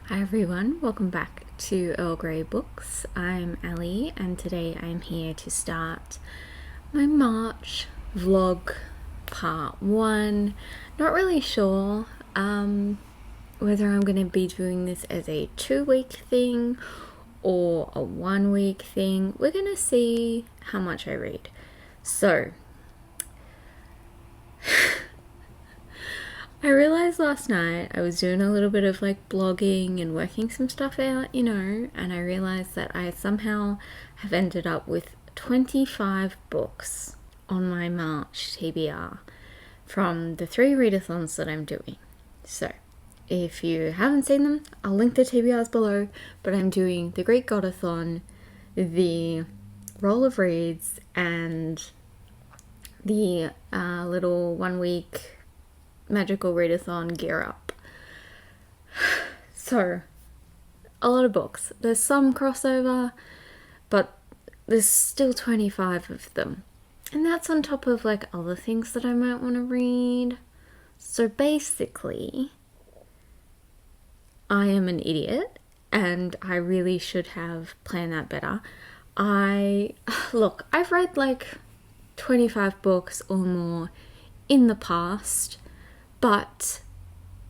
Hi everyone, welcome back to Earl Grey Books. I'm Ali and today I'm here to start my March vlog part 1. Not really sure whether I'm going to be doing this as a 2-week thing or a 1-week thing. We're going to see how much I read. So, I realized last night I was doing a little bit of like blogging and working some stuff out, and I realized that I somehow have ended up with 25 books on my March TBR from the 3 readathons that I'm doing. So, if you haven't seen them, I'll link the TBRs below, but I'm doing the Greek Godathon, the Roll of Reads, and the little 1-week magical readathon Gear Up. So, a lot of books. There's some crossover, but there's still 25 of them. And that's on top of like other things that I might want to read. So basically, I am an idiot and I really should have planned that better. I've read like 25 books or more in the past, but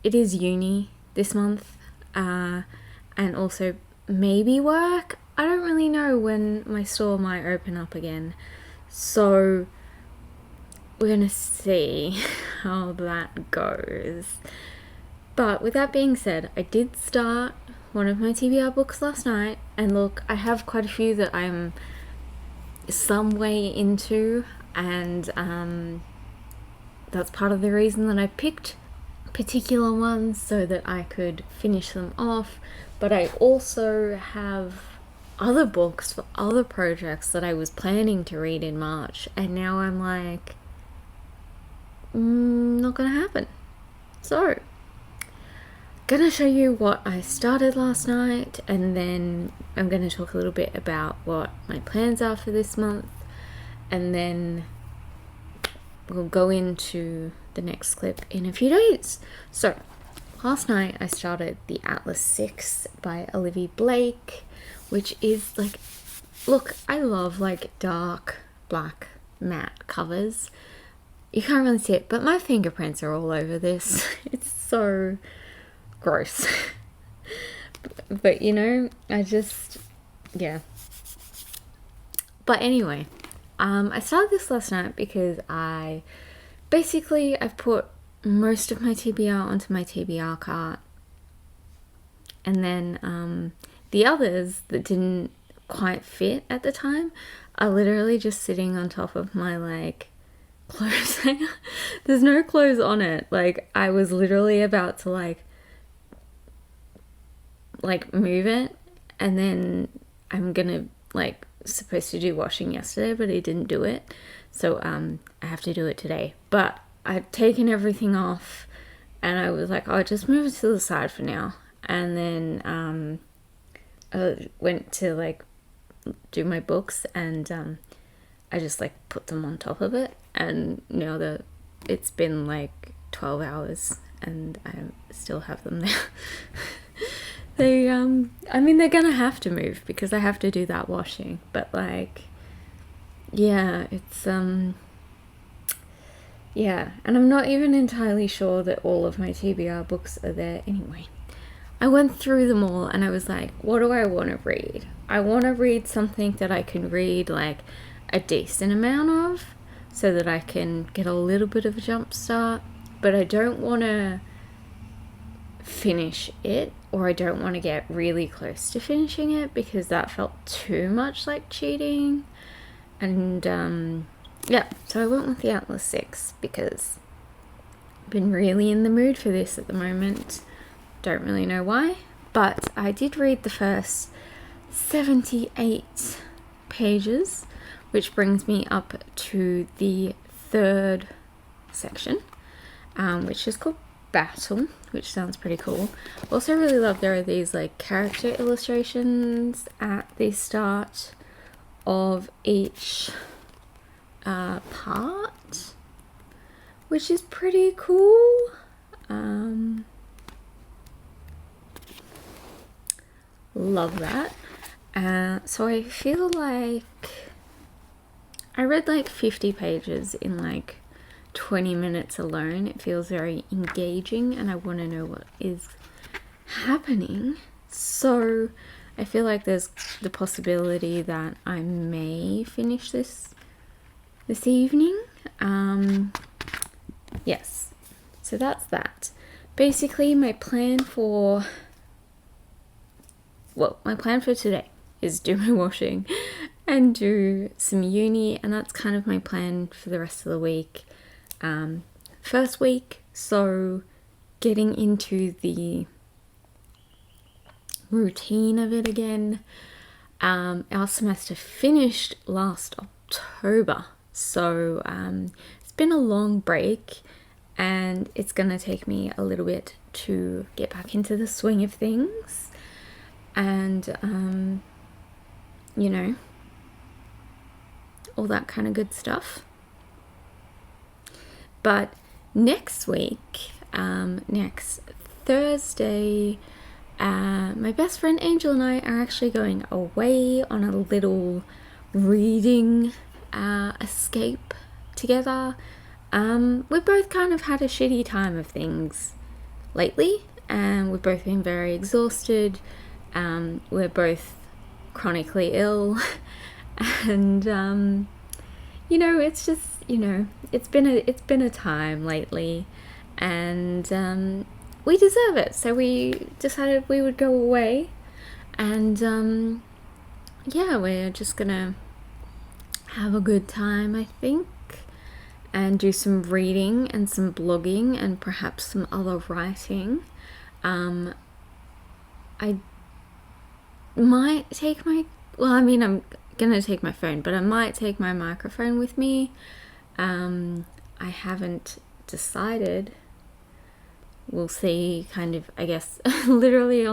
it is uni this month, and also maybe work. I don't really know when my store might open up again, so we're gonna see how that goes. But with that being said, I did start one of my TBR books last night, and look, I have quite a few that I'm some way into, and that's part of the reason that I picked particular ones so that I could finish them off. But I also have other books for other projects that I was planning to read in March, and now I'm like, not gonna happen. So, gonna show you what I started last night, and then I'm gonna talk a little bit about what my plans are for this month, and then we'll go into the next clip in a few days. So, last night I started The Atlas 6 by Olivi Blake, which is like, look, I love like dark black matte covers. You can't really see it, but my fingerprints are all over this. It's so gross. But yeah. But anyway, I started this last night because I've put most of my TBR onto my TBR cart, and then the others that didn't quite fit at the time are literally just sitting on top of my like clothes hanger. There's no clothes on it. Like, I was literally about to like move it, and then I'm gonna supposed to do washing yesterday, but I didn't do it, so I have to do it today. But I've taken everything off, and I was like, just move it to the side for now. And then I went to do my books, and I just put them on top of it, and now it's been 12 hours and I still have them there. They're gonna have to move because I have to do that washing, but it's and I'm not even entirely sure that all of my TBR books are there anyway. I went through them all and I was like, what do I want to read? I want to read something that I can read a decent amount of so that I can get a little bit of a jump start, but I don't want to finish it, or I don't want to get really close to finishing it because that felt too much like cheating. And so I went with The Atlas 6 because I've been really in the mood for this at the moment. Don't really know why, but I did read the first 78 pages, which brings me up to the 3rd section, which is called Battle, which sounds pretty cool. Also really love there are these character illustrations at the start of each part, which is pretty cool. love that. So I feel like I read like 50 pages in like 20 minutes alone. It feels very engaging and I want to know what is happening. So I feel like there's the possibility that I may finish this evening. Yes, so that's that. Basically my plan for today is do my washing and do some uni, and that's kind of my plan for the rest of the week. First week, so getting into the routine of it again. Our semester finished last October, so it's been a long break and it's gonna take me a little bit to get back into the swing of things and you know, all that kind of good stuff. But next week, next Thursday, my best friend Angel and I are actually going away on a little reading escape together. We've both kind of had a shitty time of things lately, and we've both been very exhausted. We're both chronically ill, and you know, it's just, you know, it's been a time lately, and we deserve it. So we decided we would go away, and yeah, we're just gonna have a good time, I think, and do some reading and some blogging and perhaps some other writing. I might take I'm gonna take my phone, but I might take my microphone with me. I haven't decided. We'll see, kind of, I guess, literally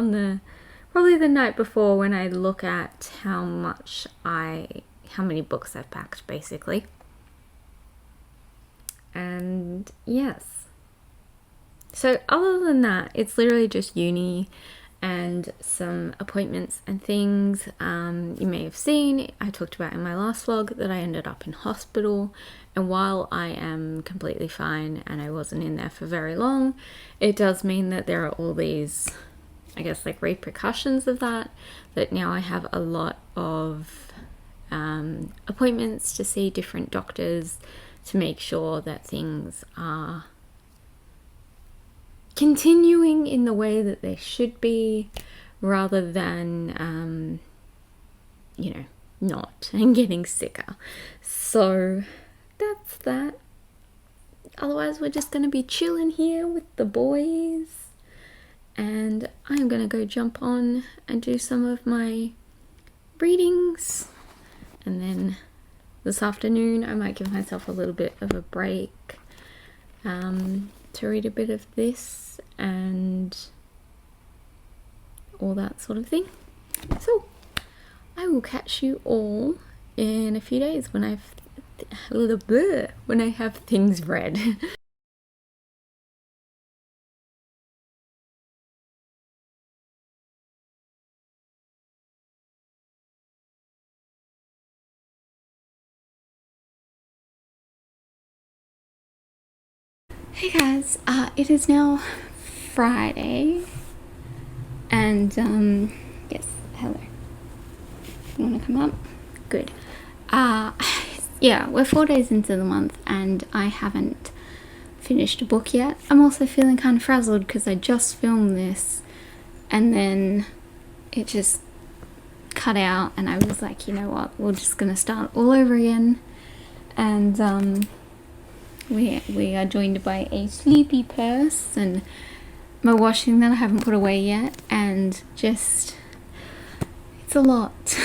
probably the night before, when I look at how many books I've packed, basically. And yes. So other than that, it's literally just uni and some appointments and things. You may have seen, I talked about in my last vlog that I ended up in hospital, and while I am completely fine and I wasn't in there for very long, it does mean that there are all these, I guess, like repercussions of that now I have a lot of appointments to see different doctors to make sure that things are continuing in the way that they should be, rather than you know, not, and getting sicker. So that's that. Otherwise, we're just gonna be chilling here with the boys, and I'm gonna go jump on and do some of my readings, and then this afternoon I might give myself a little bit of a break to read a bit of this and all that sort of thing. So I will catch you all in a few days when I have things read. Hey guys, it is now Friday, and yes, hello. You want to come up? Good. Yeah, we're 4 days into the month and I haven't finished a book yet. I'm also feeling kind of frazzled because I just filmed this and then it just cut out, and I was like, you know what, we're just gonna start all over again. And we are joined by a sleepy purse and my washing that I haven't put away yet, and just, it's a lot.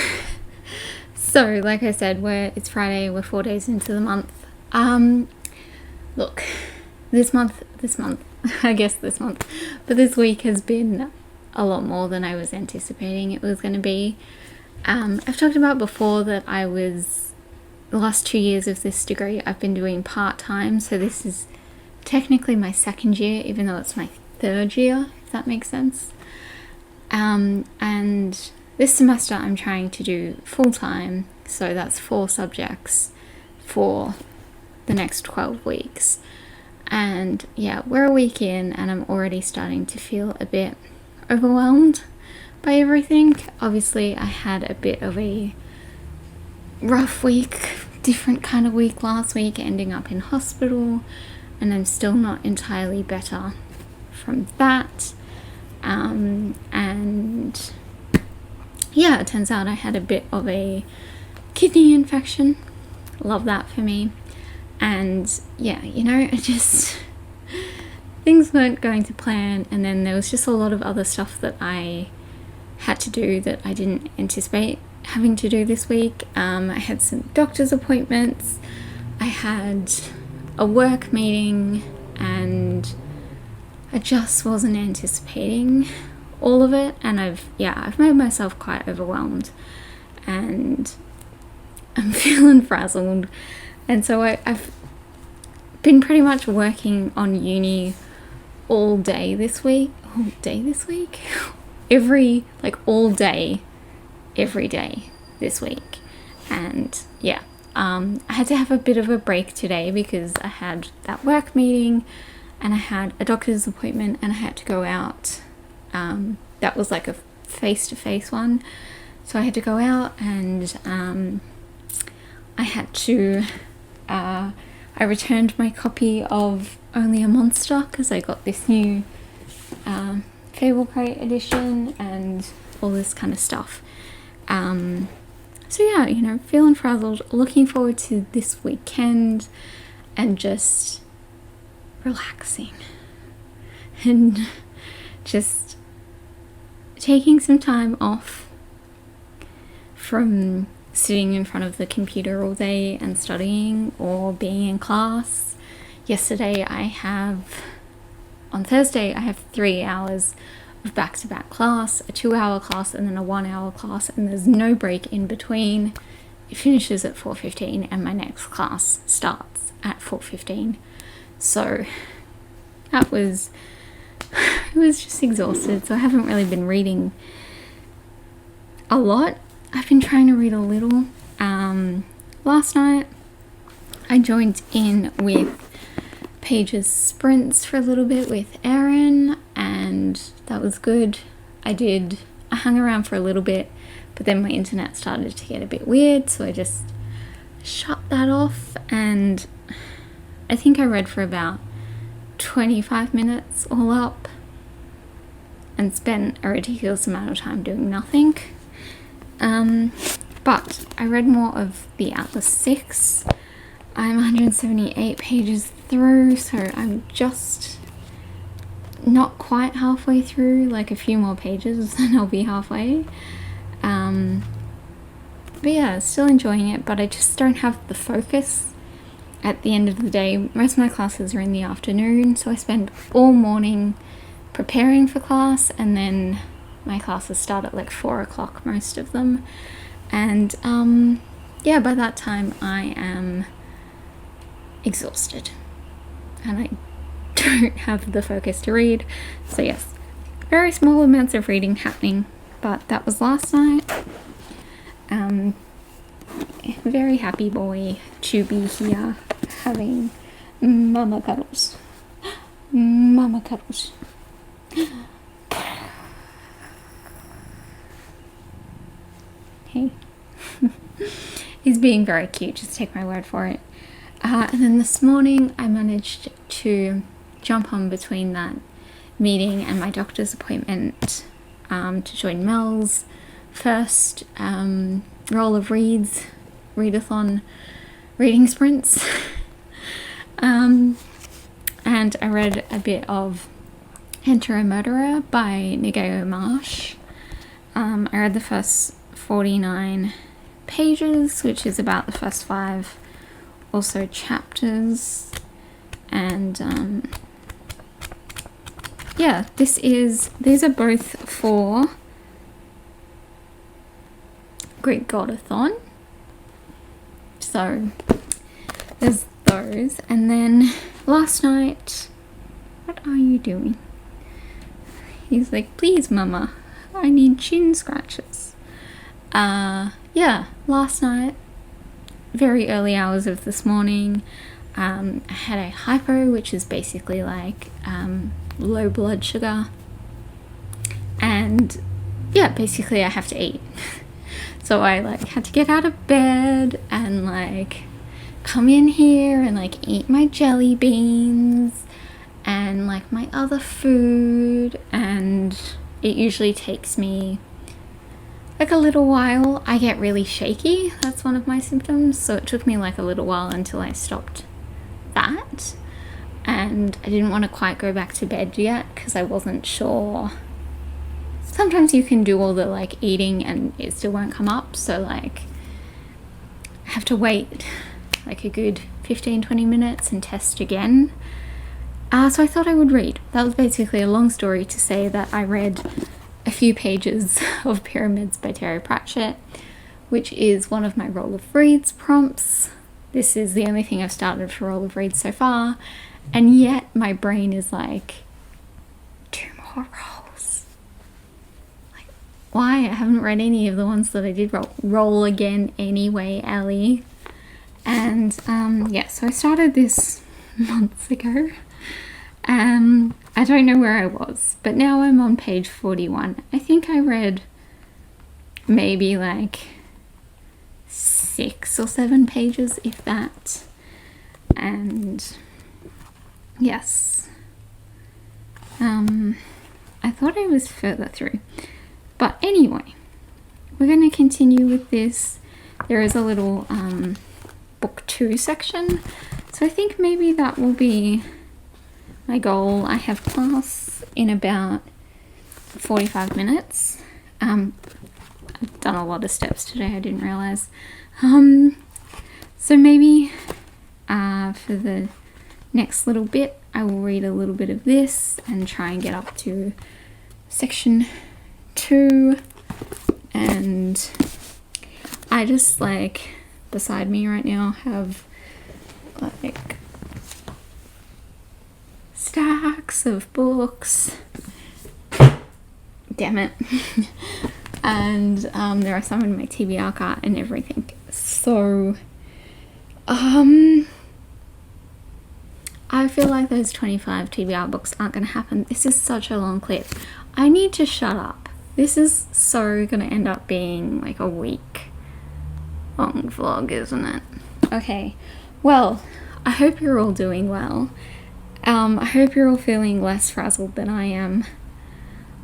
So like I said, it's Friday, we're 4 days into the month. Look, this month, I guess this month, but this week has been a lot more than I was anticipating it was going to be. I've talked about before that the last 2 years of this degree I've been doing part-time, so this is technically my second year, even though it's my third year, if that makes sense. And this semester I'm trying to do full-time, so that's 4 subjects for the next 12 weeks. And yeah, we're a week in and I'm already starting to feel a bit overwhelmed by everything. Obviously I had a bit of a rough week, different kind of week last week, ending up in hospital, and I'm still not entirely better from that. And yeah, it turns out I had a bit of a kidney infection. Love that for me. And yeah, you know, it just, things weren't going to plan, and then there was just a lot of other stuff that I had to do that I didn't anticipate having to do this week. I had some doctor's appointments, I had a work meeting, and I just wasn't anticipating all of it, and I've made myself quite overwhelmed, and I'm feeling frazzled. And so I've been pretty much working on uni all day this week. All day, every day this week. And yeah, I had to have a bit of a break today because I had that work meeting and I had a doctor's appointment and I had to go out. That was like a face-to-face one. So I had to go out, and I had to, I returned my copy of Only a Monster because I got this new Fable Crate edition and all this kind of stuff. So yeah, you know, feeling frazzled, looking forward to this weekend and just relaxing and just taking some time off from sitting in front of the computer all day and studying or being in class. On Thursday I have 3 hours of back-to-back class, a 2-hour class and then a 1-hour class, and there's no break in between. It finishes at 4:15 and my next class starts at 4:15. So it was just exhausted. So I haven't really been reading a lot. I've been trying to read a little. Last night I joined in with Pages sprints for a little bit with Aaron, and that was good. I hung around for a little bit, but then my internet started to get a bit weird, so I just shut that off, and I think I read for about 25 minutes all up and spent a ridiculous amount of time doing nothing. But I read more of the Atlas 6. I'm 178 pages through, so I'm just not quite halfway through, like a few more pages and I'll be halfway. But yeah, still enjoying it, but I just don't have the focus at the end of the day. Most of my classes are in the afternoon, so I spend all morning preparing for class, and then my classes start at like 4 o'clock, most of them. And yeah, by that time I am exhausted and I don't have the focus to read. So yes, very small amounts of reading happening, but that was last night. Very happy boy Chubby here having mama cuddles. Mama cuddles. Hey. He's being very cute, just take my word for it. And then this morning I managed to jump on between that meeting and my doctor's appointment to join Mel's first roll of readathon reading sprints. And I read a bit of Enter a Murderer by Nicole Marsh. I read the first 49 pages, which is about the first 5 also chapters, and yeah, these are both for Greek Godathon, so there's those. And then last night, what are you doing? He's like, please mama, I need chin scratches. Yeah, last night, very early hours of this morning, I had a hypo, which is basically like low blood sugar, and yeah, basically I have to eat. So I like had to get out of bed and like come in here and like eat my jelly beans and like my other food, and it usually takes me like a little while. I get really shaky, that's one of my symptoms, so it took me like a little while until I stopped that, and I didn't want to quite go back to bed yet because I wasn't sure. Sometimes you can do all the like eating and it still won't come up, so like I have to wait like a good 15-20 minutes and test again. So I thought I would read. That was basically a long story to say that I read a few pages of Pyramids by Terry Pratchett, which is one of my Roll of Reads prompts. This is the only thing I've started for Roll of Reads so far, and yet my brain is like, 2 more rolls. Like, why? I haven't read any of the ones that I did roll again anyway, Ellie. And yeah, so I started this months ago. I don't know where I was, but now I'm on page 41. I think I read maybe like 6 or 7 pages, if that. And yes, I thought I was further through, but anyway, we're going to continue with this. There is a little book 2 section, so I think maybe that will be my goal. I have class in about 45 minutes. I've done a lot of steps today, I didn't realize. So maybe for the next little bit, I will read a little bit of this and try and get up to section 2. And I just like, beside me right now, have like stacks of books. Damn it. And there are some in my TBR cart and everything. So I feel like those 25 TBR books aren't going to happen. This is such a long clip. I need to shut up. This is so going to end up being like a week long vlog, isn't it? Okay, well, I hope you're all doing well. I hope you're all feeling less frazzled than I am.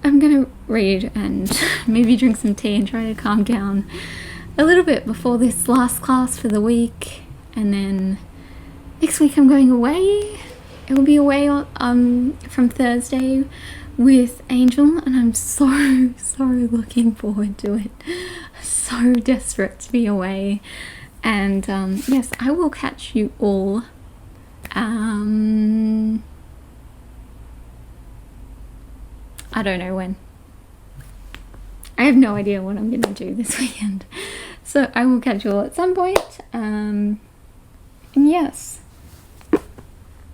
I'm gonna read and maybe drink some tea and try to calm down a little bit before this last class for the week, and then next week I'm going away. It will be away from Thursday with Angel, and I'm so looking forward to it. So desperate to be away. And yes, I will catch you all I don't know when. I have no idea what I'm gonna do this weekend, so I will catch you all at some point. And yes,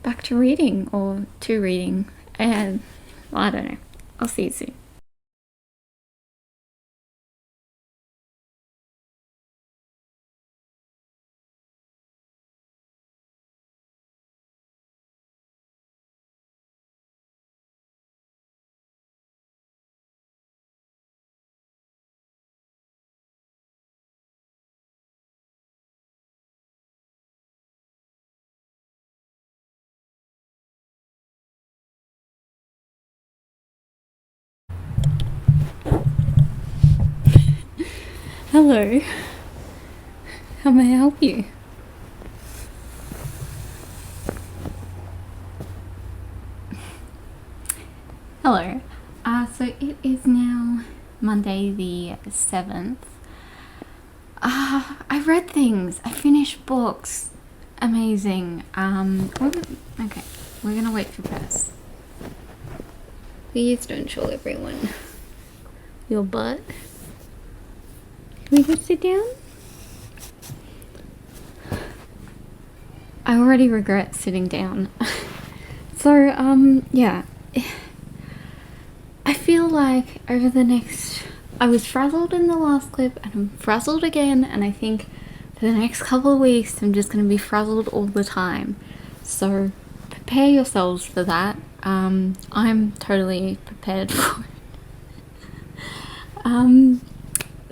back to reading, or to reading, and well, I don't know. I'll see you soon. Hello, how may I help you? Hello, so it is now Monday the 7th. I read things, I finished books, amazing. Okay, we're gonna wait for press. Please don't show everyone your butt. Can we go sit down? I already regret sitting down. So, yeah. I feel feel like over the next... I was frazzled in the last clip and I'm frazzled again, and I think for the next couple of weeks I'm just going to be frazzled all the time. So prepare yourselves for that. I'm totally prepared for it.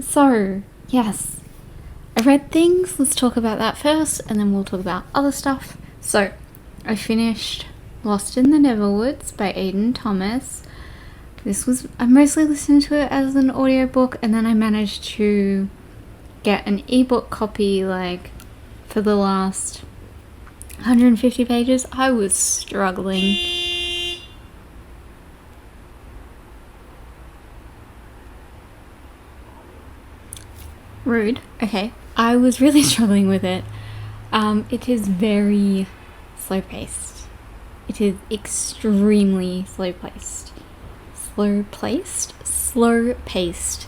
So yes, I read things. Let's talk about that first and then we'll talk about other stuff. So I finished Lost in the Netherwoods by Aidan Thomas. I mostly listened to it as an audiobook, and then I managed to get an ebook copy like for the last 150 pages. I was struggling. Rude. Okay. I was really struggling with it. It is very slow paced. It is extremely slow paced. Slow paced.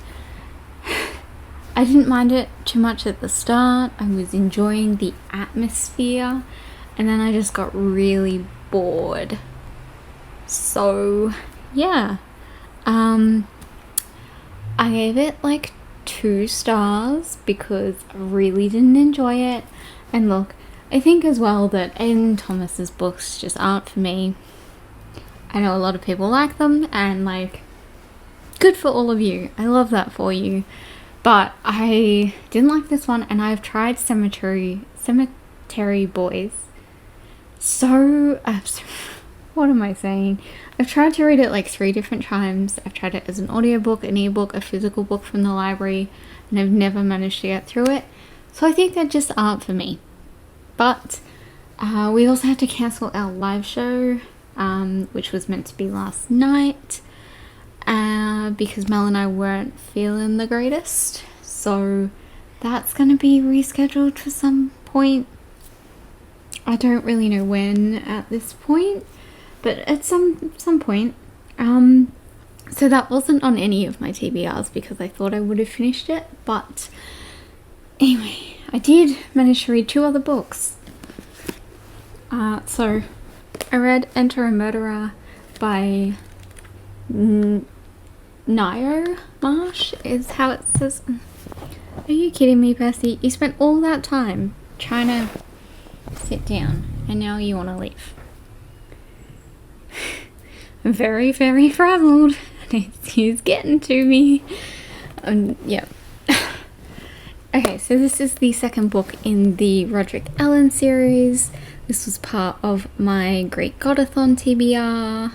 I didn't mind it too much at the start. I was enjoying the atmosphere, and then I just got really bored. So yeah, I gave it like 2 stars because I really didn't enjoy it. And look, I think as well that Aidan Thomas's books just aren't for me. I know a lot of people like them, and like, good for all of you. I love that for you. But I didn't like this one, and I've tried Cemetery Boys. So, what am I saying? I've tried to read it like 3 different times. I've tried it as an audiobook, an ebook, a physical book from the library, and I've never managed to get through it. So I think that just aren't for me. But we also had to cancel our live show, which was meant to be last night, because Mel and I weren't feeling the greatest. So that's going to be rescheduled for some point. I don't really know when at this point, but at some point. So that wasn't on any of my TBRs because I thought I would have finished it. But anyway, I did manage to read 2 other books. So I read Enter a Murderer by Nio Marsh is how it says. Are you kidding me, Percy? You spent all that time trying to sit down and now you want to leave. I'm very, very frazzled. He's getting to me. Yeah. Okay, so this is the second book in the Roderick Allen series. This was part of my Great Godathon TBR,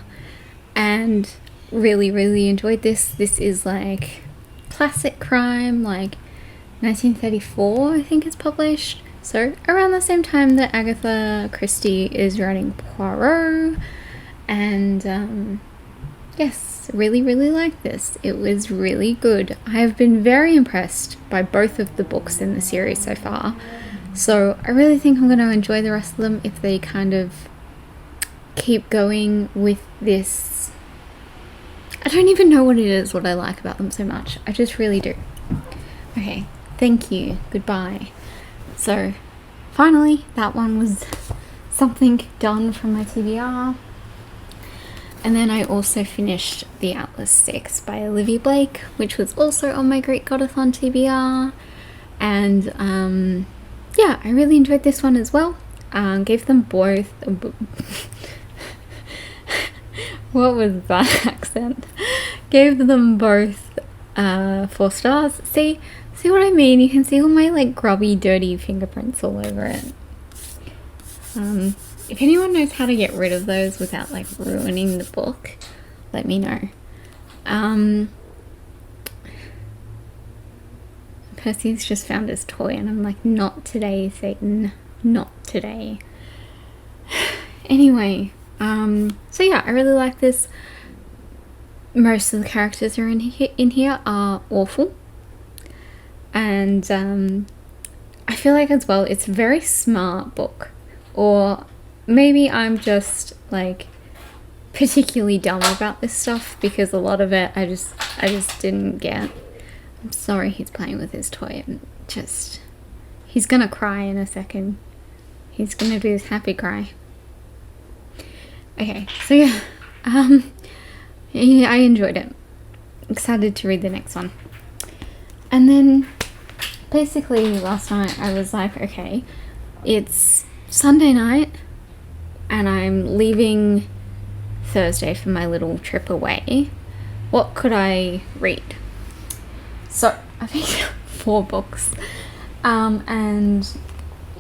and really, really enjoyed this. This is like classic crime, like 1934, I think it's published. So around the same time that Agatha Christie is writing Poirot, and yes, really, really like this. It was really good. I have been very impressed by both of the books in the series so far. So I really think I'm going to enjoy the rest of them if they kind of keep going with this. I don't even know what it is, what I like about them so much. I just really do. Okay, thank you. Goodbye. So finally, that one was something done from my TBR. And then I also finished The Atlas 6 by Olivi Blake, which was also on my Great Godathon TBR. And yeah, I really enjoyed this one as well. Gave them both... What was that accent? Gave them both 4 stars. See what I mean? You can see all my like grubby, dirty fingerprints all over it. If anyone knows how to get rid of those without like ruining the book, let me know. Percy's just found his toy and I'm like, not today, Satan, not today. Anyway, so yeah, I really like this. Most of the characters are in here are awful. And I feel like as well, it's a very smart book. Or maybe I'm just like particularly dumb about this stuff because a lot of it I just didn't get. I'm sorry he's playing with his toy and just, he's gonna cry in a second. He's gonna do his happy cry. Okay, so yeah, I enjoyed it. excited to read the next one. And then basically last night I was like, okay, it's Sunday night and I'm leaving Thursday for my little trip away. What could I read? So I picked 4 books, and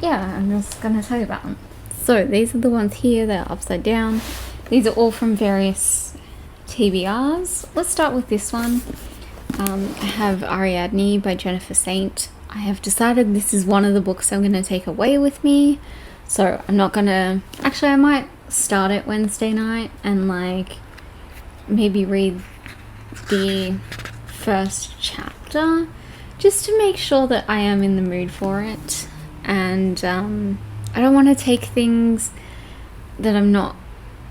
yeah, I'm just gonna tell you about them. So these are the ones here, they're upside down. These are all from various TBRs. Let's start with this one. I have Ariadne by Jennifer Saint. I have decided this is one of the books I'm gonna take away with me. So I'm not gonna, actually I might start it Wednesday night and like maybe read the first chapter just to make sure that I am in the mood for it. And I don't want to take things that I'm not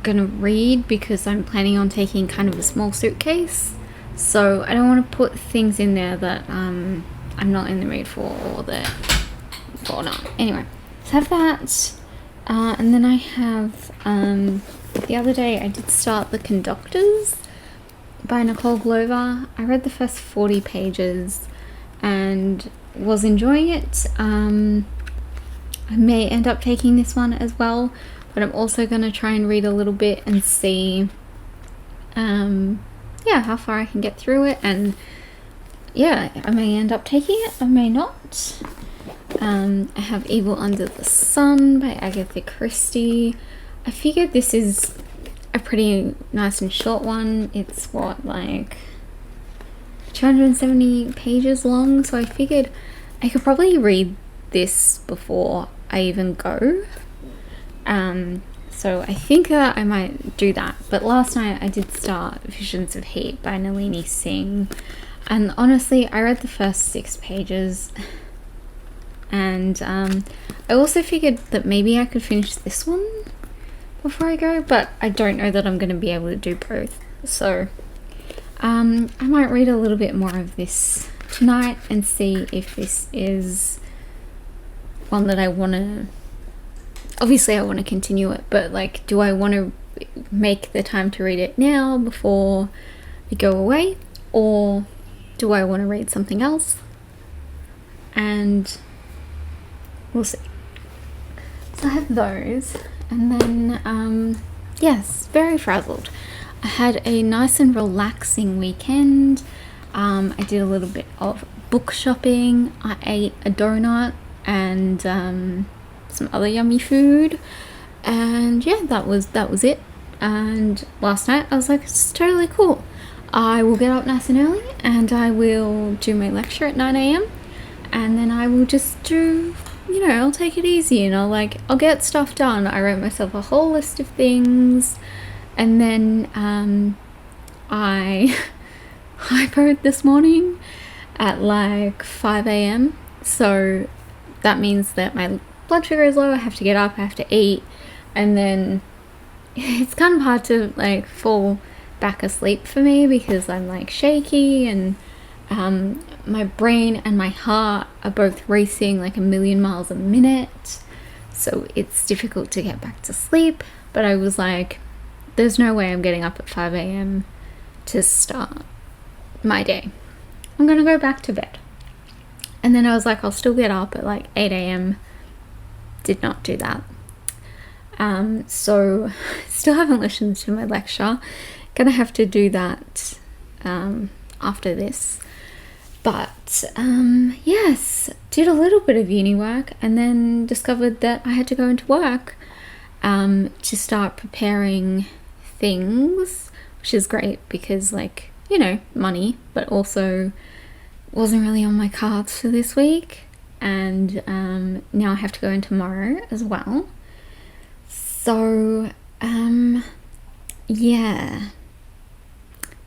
gonna read because I'm planning on taking kind of a small suitcase, so I don't want to put things in there that I'm not in the mood for or not. Anyway, so I have that, and then I have the other day I did start The Conductors by Nicole. I read the first 40 pages and was enjoying it. I may end up taking this one as well, but I'm also going to try and read a little bit and see how far I can get through it, and yeah, I may end up taking it, I may not. I have Evil Under the Sun by Agatha Christie. I figured this is a pretty nice and short one. It's what, like 270 pages long, so I figured I could probably read this before I even go. So I think that I might do that. But last night I did start Visions of Heat by Nalini Singh, and honestly I read the first 6 pages, and I also figured that maybe I could finish this one before I go, but I don't know that I'm going to be able to do both. So I might read a little bit more of this tonight and see if this is one that I want to, obviously I want to continue it, but like, do I want to make the time to read it now before we go away, or do I want to read something else? And we'll see. So I have those, and then yes, very frazzled. I had a nice and relaxing weekend. I did a little bit of book shopping. I ate a donut and some other yummy food, and yeah, that was it. And last night I was like, it's totally cool. I will get up nice and early and I will do my lecture at 9 a.m. and then I will just do, I'll take it easy and I'll get stuff done. I wrote myself a whole list of things, and then I hypoed this morning at like 5 a.m. so that means that my blood sugar is low. I have to get up, I have to eat, and then it's kind of hard to like fall back asleep for me because I'm like shaky, and my brain and my heart are both racing like 1,000,000 miles a minute, so it's difficult to get back to sleep. But I was like, there's no way I'm getting up at 5 a.m. to start my day. I'm gonna go back to bed. And then I was like, I'll still get up at like 8 a.m. Did not do that. So still haven't listened to my lecture. Gonna have to do that after this. But yes, did a little bit of uni work and then discovered that I had to go into work to start preparing things, which is great because money, but also wasn't really on my cards for this week, and now I have to go in tomorrow as well. So yeah,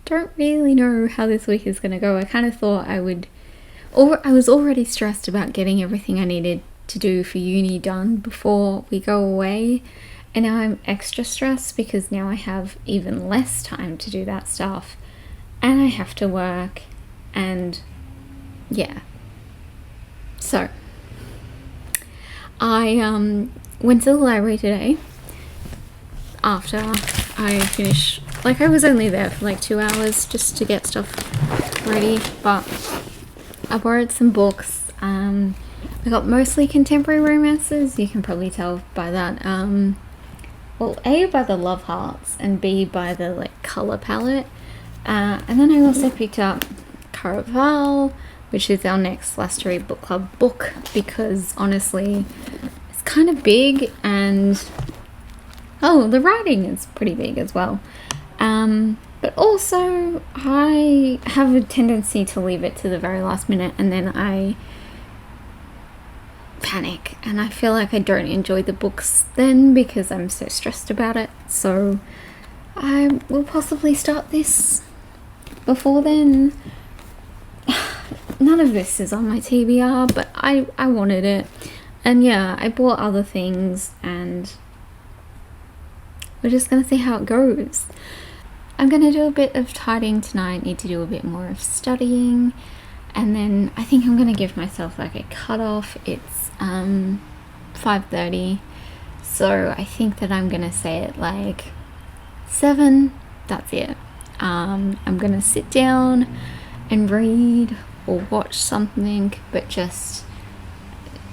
don't really know how this week is gonna go. I kind of thought I was already stressed about getting everything I needed to do for uni done before we go away, and now I'm extra stressed because now I have even less time to do that stuff, and I have to work, and yeah. So I went to the library today after I finished like I was only there for like 2 hours just to get stuff ready, but I borrowed some books. I got mostly contemporary romances, you can probably tell by that. Well, A, by the love hearts, and B, by the like color palette. And then I also picked up Caraval, which is our next Last to Read Book Club book, because honestly it's kind of big, and the writing is pretty big as well. But also I have a tendency to leave it to the very last minute, and then I panic, and I feel like I don't enjoy the books then because I'm so stressed about it. So I will possibly start this before then. None of this is on my TBR, but I wanted it, and yeah, I bought other things, and we're just gonna see how it goes. I'm gonna do a bit of tidying tonight, need to do a bit more of studying, and then I think I'm gonna give myself like a cutoff. It's 5:30, so I think that I'm gonna say it like 7. That's it. I'm gonna sit down and read or watch something, but just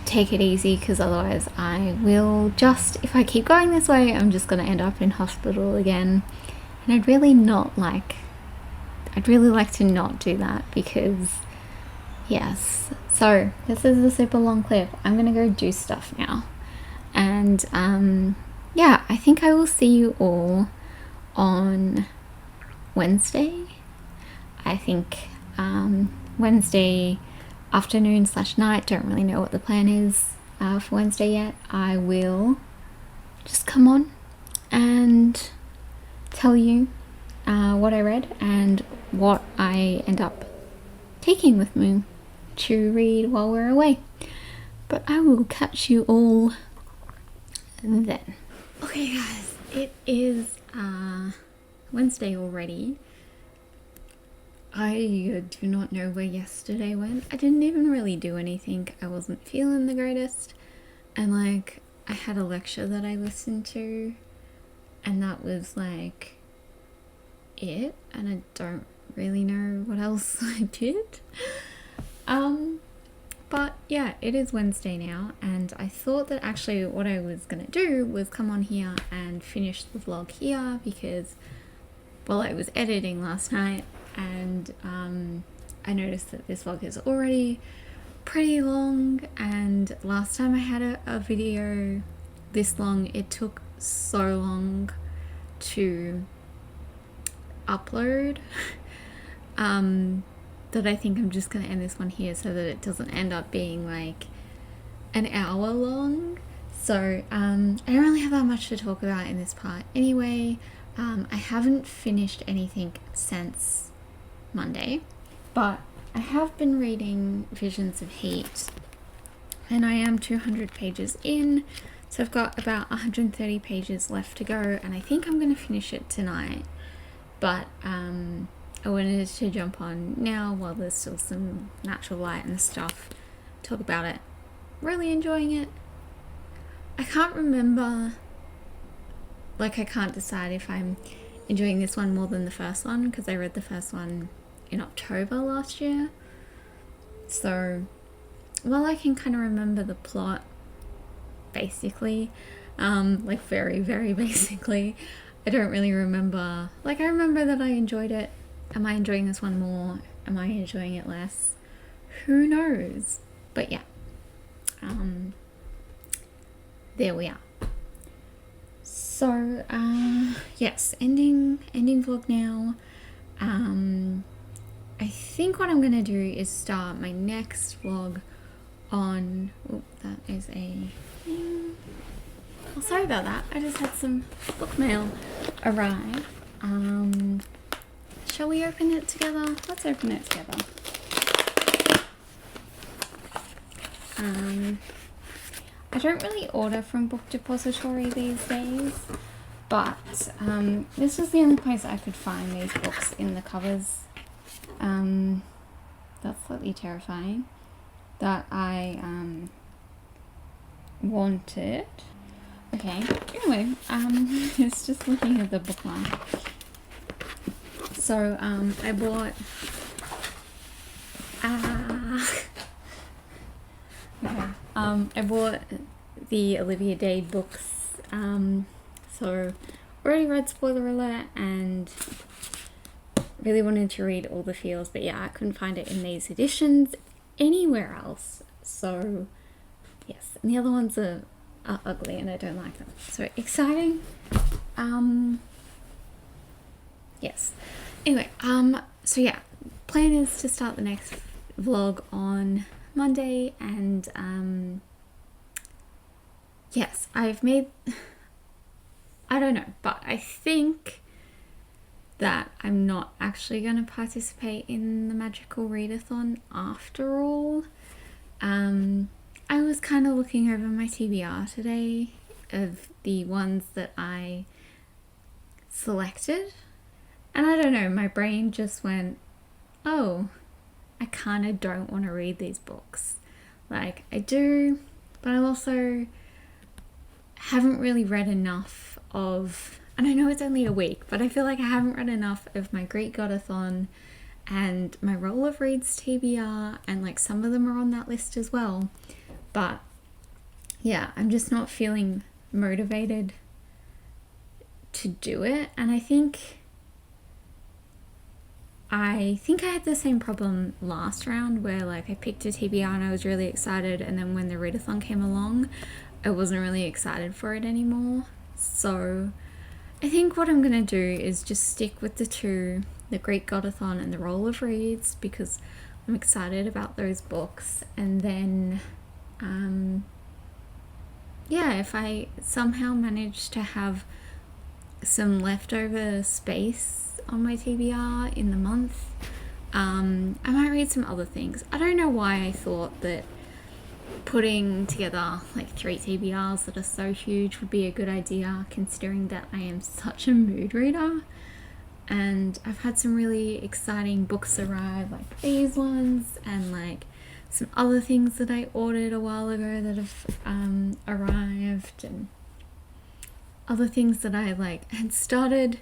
take it easy, because otherwise I will just, if I keep going this way, I'm just gonna end up in hospital again, and I'd really like to not do that, because yes. So this is a super long clip. I'm gonna go do stuff now, and yeah, I think I will see you all on Wednesday. I think Wednesday afternoon / night. Don't really know what the plan is for Wednesday yet. I will just come on and tell you what I read and what I end up taking with me to read while we're away. But I will catch you all then. Okay guys, it is Wednesday already. I do not know where yesterday went. I didn't even really do anything. I wasn't feeling the greatest, and like I had a lecture that I listened to, and that was like it, and I don't really know what else I did. But yeah, it is Wednesday now, and I thought that actually what I was gonna do was come on here and finish the vlog here, because well, I was editing last night, and I noticed that this vlog is already pretty long, and last time I had a video this long, it took so long to upload that I think I'm just gonna end this one here so that it doesn't end up being like an hour long. So I don't really have that much to talk about in this part anyway. I haven't finished anything since Monday, but I have been reading Visions of Heat, and I am 200 pages in, so I've got about 130 pages left to go, and I think I'm going to finish it tonight. But I wanted to jump on now while there's still some natural light and stuff, talk about it. Really enjoying it. I can't remember, like I can't decide if I'm enjoying this one more than the first one, because I read the first one in October last year. So while I can kind of remember the plot basically, like very, very basically, I don't really remember, like I remember that I enjoyed it. Am I enjoying this one more? Am I enjoying it less? Who knows? But yeah, there we are. So yes, ending vlog now. I think what I'm gonna do is start my next vlog on, oh, that is a thing. Oh, sorry about that. I just had some book mail arrive. Shall we open it together? Let's open it together. I don't really order from Book Depository these days, but this was the only place I could find these books in the covers. That's slightly terrifying, that I wanted. Okay, anyway, it's just looking at the bookmark. So I bought I bought the Olivia Dade books. So already read Spoiler Alert and really wanted to read All the Feels, but yeah, I couldn't find it in these editions anywhere else. So yes, and the other ones are ugly and I don't like them. So exciting. Yes. Anyway, so yeah, plan is to start the next vlog on Monday, and yes, I've made, I don't know, but I think that I'm not actually going to participate in the magical readathon after all. I was kind of looking over my TBR today of the ones that I selected, and I don't know, my brain just went, oh, I kind of don't want to read these books. Like, I do, but I also haven't really read enough of, and I know it's only a week, but I feel like I haven't read enough of my Greek Godathon and my Roll of Reads TBR, and like some of them are on that list as well. But yeah, I'm just not feeling motivated to do it. And I think I had the same problem last round where like I picked a TBR and I was really excited, and then when the readathon came along I wasn't really excited for it anymore. So I think what I'm gonna do is just stick with the two, the Greek Godathon and the Roll of Reads, because I'm excited about those books. And then yeah, if I somehow manage to have some leftover space on my TBR in the month, I might read some other things. I don't know why I thought that putting together like 3 TBRs that are so huge would be a good idea, considering that I am such a mood reader. And I've had some really exciting books arrive, like these ones, and like some other things that I ordered a while ago that have arrived, and other things that I like had started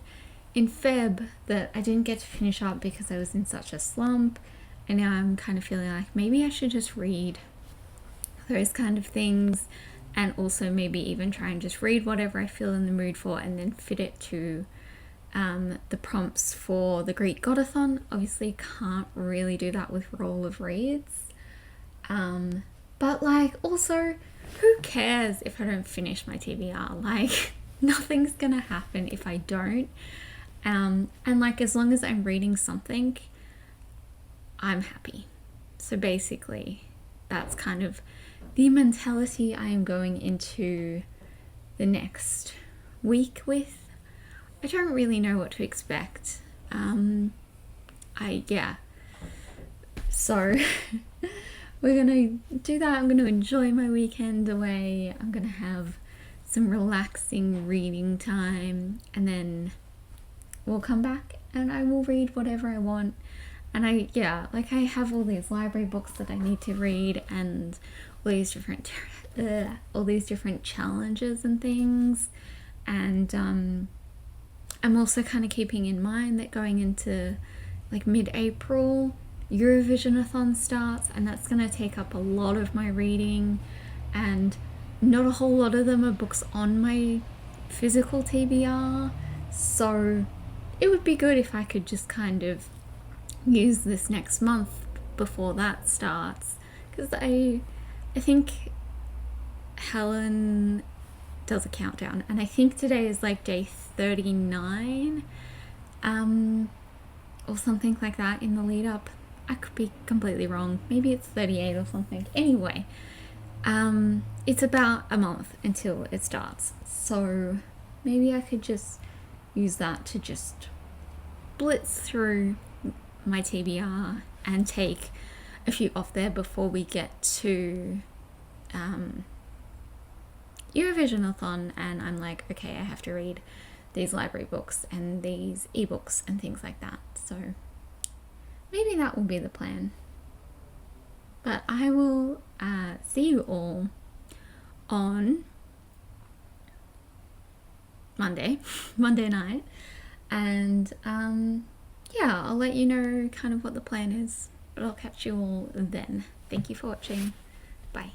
in Feb that I didn't get to finish up because I was in such a slump. And now I'm kind of feeling like maybe I should just read those kind of things, and also maybe even try and just read whatever I feel in the mood for, and then fit it to the prompts for the Greek Godathon. Obviously can't really do that with Roll of Reads, but like also who cares if I don't finish my TBR? Like nothing's gonna happen if I don't, and like as long as I'm reading something, I'm happy. So basically that's kind of the mentality I am going into the next week with. I don't really know what to expect. So we're gonna do that. I'm gonna enjoy my weekend away. I'm gonna have some relaxing reading time, and then we'll come back and I will read whatever I want. And I have all these library books that I need to read, and all these different challenges and things. And I'm also kind of keeping in mind that going into like mid-April, Eurovision-a-thon starts, and that's going to take up a lot of my reading, and not a whole lot of them are books on my physical TBR. So it would be good if I could just kind of use this next month before that starts, because I think Helen does a countdown, and I think today is like day 39 or something like that in the lead up. I could be completely wrong, maybe it's 38 or something. Anyway, it's about a month until it starts, so maybe I could just use that to just blitz through my TBR and take a few off there before we get to Eurovision-a-thon, and I'm like, okay, I have to read these library books and these ebooks and things like that. So maybe that will be the plan. But I will see you all on Monday night, and yeah, I'll let you know kind of what the plan is, but I'll catch you all then. Thank you for watching. Bye.